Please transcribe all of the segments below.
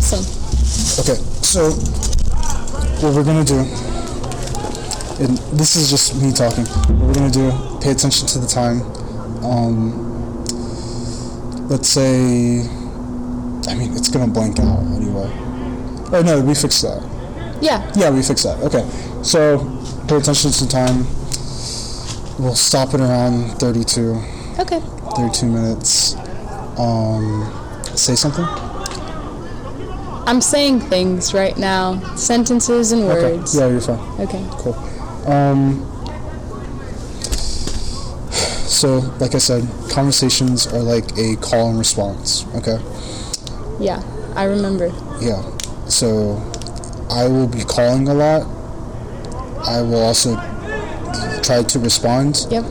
Awesome. Okay, so what we're gonna do, and this is just me talking. What we're gonna do, pay attention to the time. Let's say, I mean, it's gonna blank out anyway. Oh no, we fixed that. Yeah. Yeah, we fixed that. Okay, so pay attention to the time. We'll stop it around 32. Okay. 32 minutes. Say something. I'm saying things right now, sentences and words. Okay. Yeah, you're fine. Okay. Cool. So, like I said, conversations are like a call and response, okay? Yeah, I remember. Yeah. So, I will be calling a lot. I will also try to respond. Yep.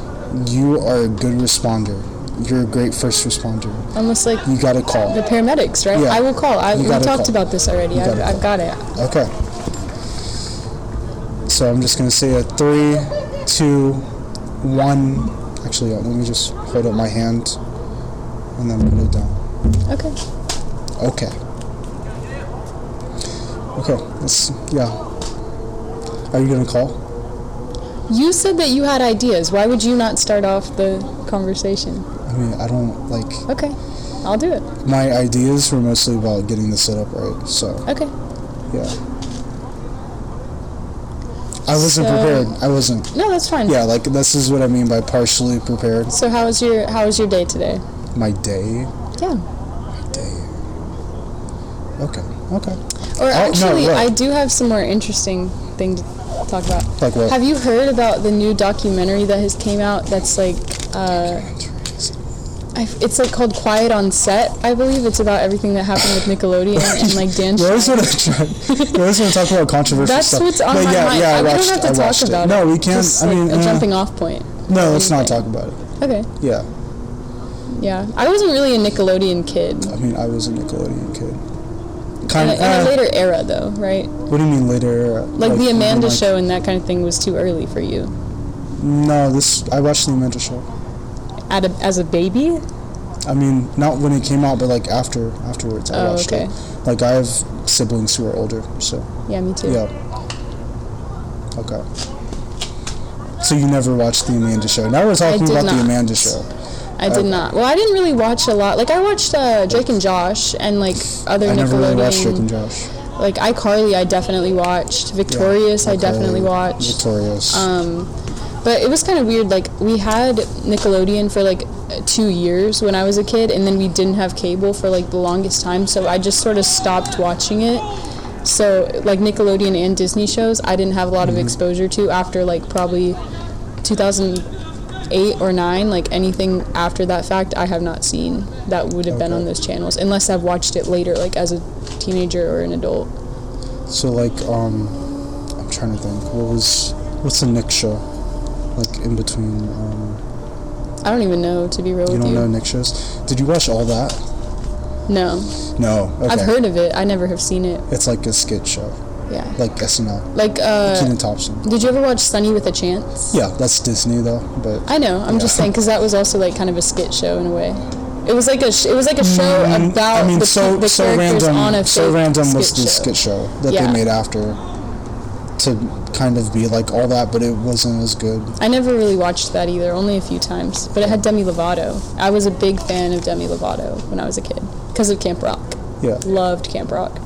You are a good responder. You're a great first responder. Almost like You gotta call. the paramedics, right? Yeah. I will call. We gotta talked call. about this already. I've got it. Okay. So I'm just gonna say a 3, 2, 1. Actually, let me just hold up my hand and then put it down. Okay. Okay. Okay. Yeah. Are you gonna call? You said that you had ideas. Why would you not start off the conversation? I mean, I don't like. Okay. I'll do it. My ideas were mostly about getting the setup right. So Okay. yeah. I wasn't prepared. I wasn't. No, that's fine. Yeah, like this is what I mean by partially prepared. So how was your day today? My day. Yeah. My day. Okay. Okay. Or actually, what? I do have some more interesting thing to talk about. Like what? Have you heard about the new documentary that has came out? That's like, it's like called Quiet on Set. I believe it's about everything that happened with Nickelodeon and like Dan. You always want to talk about controversial That's stuff. what's on my mind. Yeah, We don't have to talk about it. No, we can't. Just I like mean, a jumping off point. No, let's not talk about it. Okay. Yeah. Yeah, I wasn't really a Nickelodeon kid. I mean, I was a Nickelodeon kid. In a later era, though, right? What do you mean later era? Like the Amanda Show and that kind of thing was too early for you. No, I watched the Amanda Show. As a baby? I mean, not when it came out, but like afterwards. I watched it. Like I have siblings who are older, so. Yeah, me too. Yeah. Okay. So you never watched the Amanda Show? Now we're talking about the Amanda Show. I did not. Well, I didn't really watch a lot. Like I watched Drake and Josh and like other Nickelodeon. I never really watched Drake and Josh. Like iCarly, I definitely watched. Victorious, I definitely watched. Victorious. But it was kind of weird. Like we had Nickelodeon for like 2 years when I was a kid, and then we didn't have cable for like the longest time. So I just sort of stopped watching it. So like Nickelodeon and Disney shows, I didn't have a lot of exposure to after like probably 2008 or 9. Like anything after that fact, I have not seen that would have been on those channels, unless I've watched it later, like as a teenager or an adult. So like, I'm trying to think. What's the Nick show? Like in between. I don't even know, to be real with you. You don't know Nick shows? Did you watch all that? No. No. Okay. I've heard of it. I never have seen it. It's like a skit show. Yeah. Like SNL. Like Kenan Thompson. Did you ever watch Sunny with a Chance? Yeah, that's Disney though. But I know. I'm just saying because that was also like kind of a skit show in a way. It was like a show about the characters on a so random was the show. skit show that they made after to kind of be like all that, but it wasn't as good. I never really watched that either, only a few times. But it had Demi Lovato. I was a big fan of Demi Lovato when I was a kid because of Camp Rock. Yeah. Loved Camp Rock.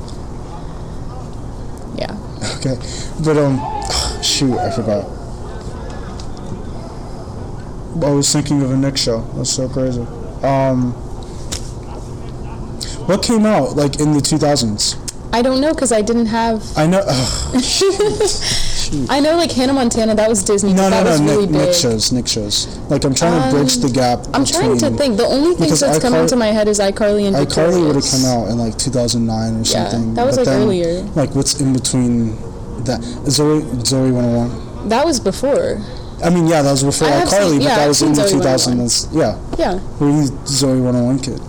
Yeah. Okay, but shoot, I forgot. I was thinking of a Nick show. That's so crazy. What came out like in the 2000s? I don't know because I didn't have. I know. I know, like Hannah Montana. That was Disney. No, really Nick shows. Like I'm trying to bridge the gap. I'm trying to think. The only thing that's coming to my head is iCarly and Victorious. iCarly would have come out in like 2009 or something. Yeah, that was earlier. Like what's in between that? Zoe 101. That was before. I mean, yeah, that was before iCarly, but that was in the 2000s. Yeah. Yeah. Were you Zoe 101 kid?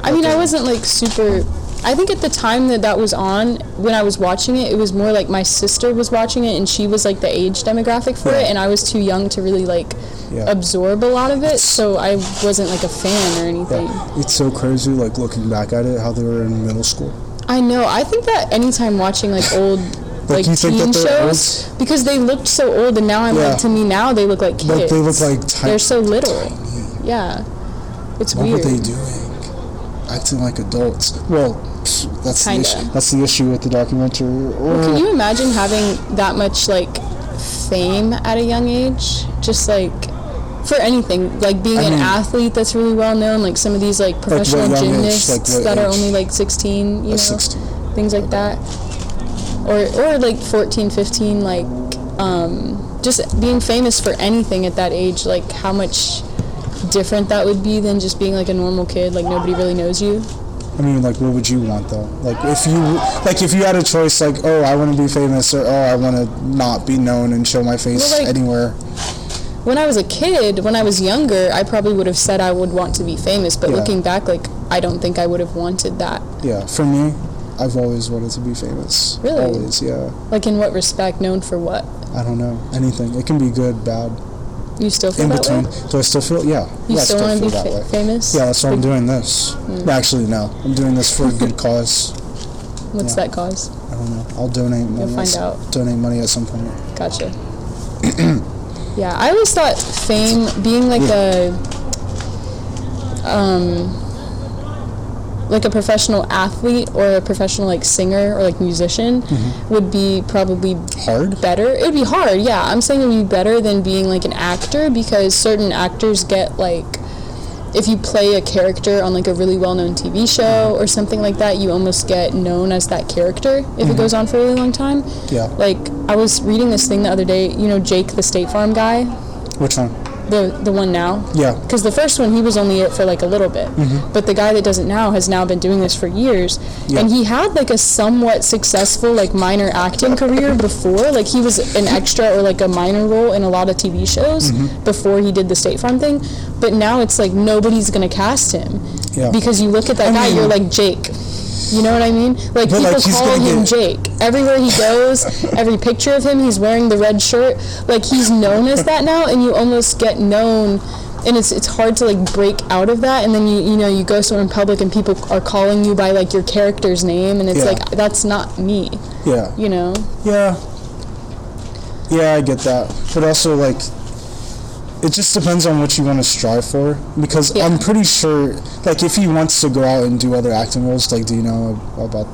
I mean, I wasn't like super. I think at the time that was on, when I was watching it, it was more like my sister was watching it, and she was like the age demographic for it, and I was too young to really like absorb a lot of it, so I wasn't like a fan or anything. Yeah. It's so crazy, like looking back at it, how they were in middle school. I know. I think that anytime watching like old like you think teen that they're shows, because they looked so old, and now I'm Yeah. like, to me now they look like kids. Like, they look like tiny. They're so little. Yeah, it's What weird. were they doing? Acting like adults. Well, that's the Kinda. issue. That's the issue with the documentary. Well, can you imagine having that much like fame at a young age? Just like for anything, like being an athlete that's really well known, like some of these like professional what young age? gymnasts Like, what that are age? only like 16, you know, 16. things like that, or like 14, 15, like just being famous for anything at that age, like how much different that would be than just being like a normal kid, like nobody really knows you. I mean, like, what would you want though? Like, if you had a choice, like, oh, I want to be famous, or oh, I want to not be known and show my face Well, like, anywhere. When I was a kid, when I was younger, I probably would have said I would want to be famous, but Yeah. looking back, like, I don't think I would have wanted that. Yeah, for me, I've always wanted to be famous. Really? Always, yeah. Like, in what respect? Known for what? I don't know. Anything. It can be good, bad. You still feel In that between. way? Do I still feel? Yeah. You yeah, still I want to feel be that way. famous? Yeah, that's why I'm doing this. Actually, no. I'm doing this for a good cause. What's Yeah. that cause? I don't know. I'll donate money. You'll find out. Donate money at some point. Gotcha. Yeah, I always thought fame, being like a professional athlete or a professional like singer or like musician would be probably Hard? better. It would be hard, yeah. I'm saying it would be better than being like an actor, because certain actors get like, if you play a character on like a really well-known TV show or something like that, you almost get known as that character if it goes on for a really long time. Yeah. Like, I was reading this thing the other day, you know, Jake the State Farm guy, Which one? the one now. Yeah. Because the first one, he was only it for like a little bit. But the guy that does it now has now been doing this for years. Yeah. And he had like a somewhat successful like minor acting career before. Like, he was an extra or like a minor role in a lot of TV shows before he did the State Farm thing. But now it's like nobody's going to cast him. Yeah. Because you look at that guy, you're like, Jake. You know what I mean? Like, But, people like, he's call gonna him get- Jake. Everywhere he goes, every picture of him, he's wearing the red shirt. Like, he's known as that now, and you almost get known, and it's hard to like break out of that. And then you know you go somewhere in public and people are calling you by like your character's name, and it's Yeah. like, that's not me. Yeah. You know? Yeah. Yeah, I get that. But also, like, it just depends on what you want to strive for. Because Yeah. I'm pretty sure, like, if he wants to go out and do other acting roles, like, do you know about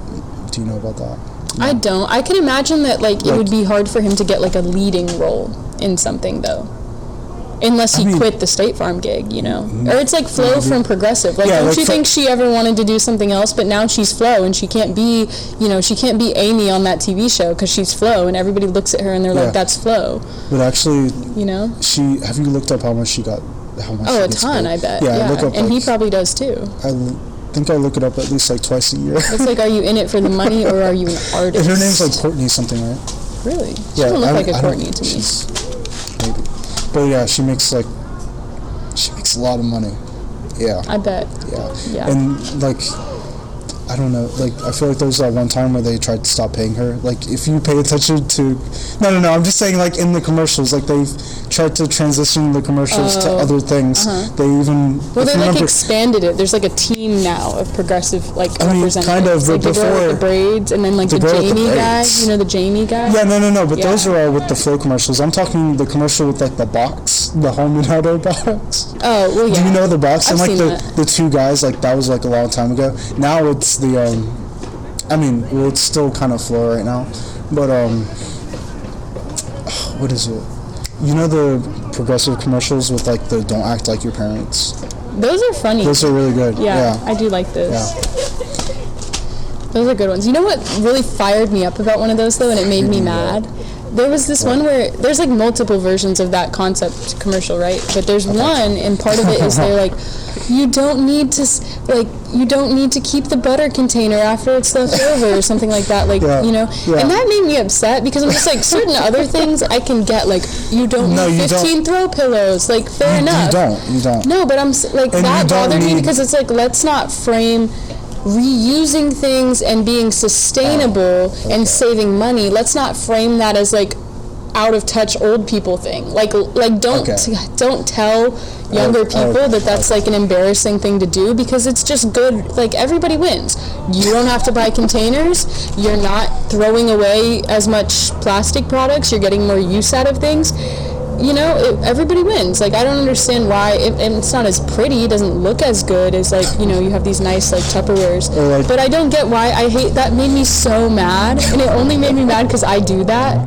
that? I don't. I can imagine that like it would be hard for him to get like a leading role in something though. Unless he I mean- quit the State Farm gig, you know? Or it's like Flo from Progressive. Like, Yeah, don't like you Flo- think she ever wanted to do something else, but now she's Flo, and she can't be, you know, she can't be Amy on that TV show because she's Flo, and everybody looks at her and they're Yeah. like, that's Flo, But actually, you know? have you looked up how much she got? How much? Oh, she a gets ton, paid? I bet. Yeah, Yeah, look up, and he like, probably does too. think I look it up at least like twice a year. It's like, are you in it for the money or are you an artist? And her name's like Courtney something, right? Really? She doesn't look like a I don't- Courtney to me. she's- Maybe. But yeah, she makes a lot of money. Yeah. I bet. Yeah. Yeah. And like, I don't know, like, I feel like there was that one time where they tried to stop paying her. Like, if you pay attention to, no, I'm just saying, like, in the commercials, like, they've tried to transition the commercials to other things. They even, Well, if they you like remember, expanded it. There's like a team now of progressive like I mean, representatives. kind of, like but the girl with the before- braids, and then like the the girl with the Jamie guy. braids. You know the Jamie guy. yeah, no, but Yeah. those are all with the Flow commercials. I'm talking the commercial with, like, the box, the home and auto box. Oh well, yeah. Do you know the box? I've And, like, seen the, that. the two guys, like, that was, like, a long time ago. Now it's the, I mean, well, it's still kind of Flow right now. But, what is it? You know the progressive commercials with, like, the don't act like your parents? Those are funny. Those are really good. yeah, I do like those. Yeah. Those are good ones. You know what really fired me up about one of those though, and it made me mad? There was this one where there's like multiple versions of that concept commercial, right? But there's one, and part of it is they're like, you don't need to keep the butter container after it's left over or something like that, like, Yeah, you know. yeah. And that made me upset because I'm just like, certain other things I can get, like, you don't No, need you 15 throw pillows, like, fair enough. You don't. No, but like, And that you don't bothered me need- because it's like, let's not frame reusing things and being sustainable and saving money. Let's not frame that as like out of touch old people thing. Like don't tell younger people that that's like an embarrassing thing to do, because it's just good. Like, everybody wins. You don't have to buy containers. You're not throwing away as much plastic products. You're getting more use out of things. You know, everybody wins. Like, I don't understand why, and it's not as pretty, it doesn't look as good as, like, you know, you have these nice, like, Tupperwares. Or like, But I don't get why. I hate that. Made me so mad, and it only made me mad because I do that.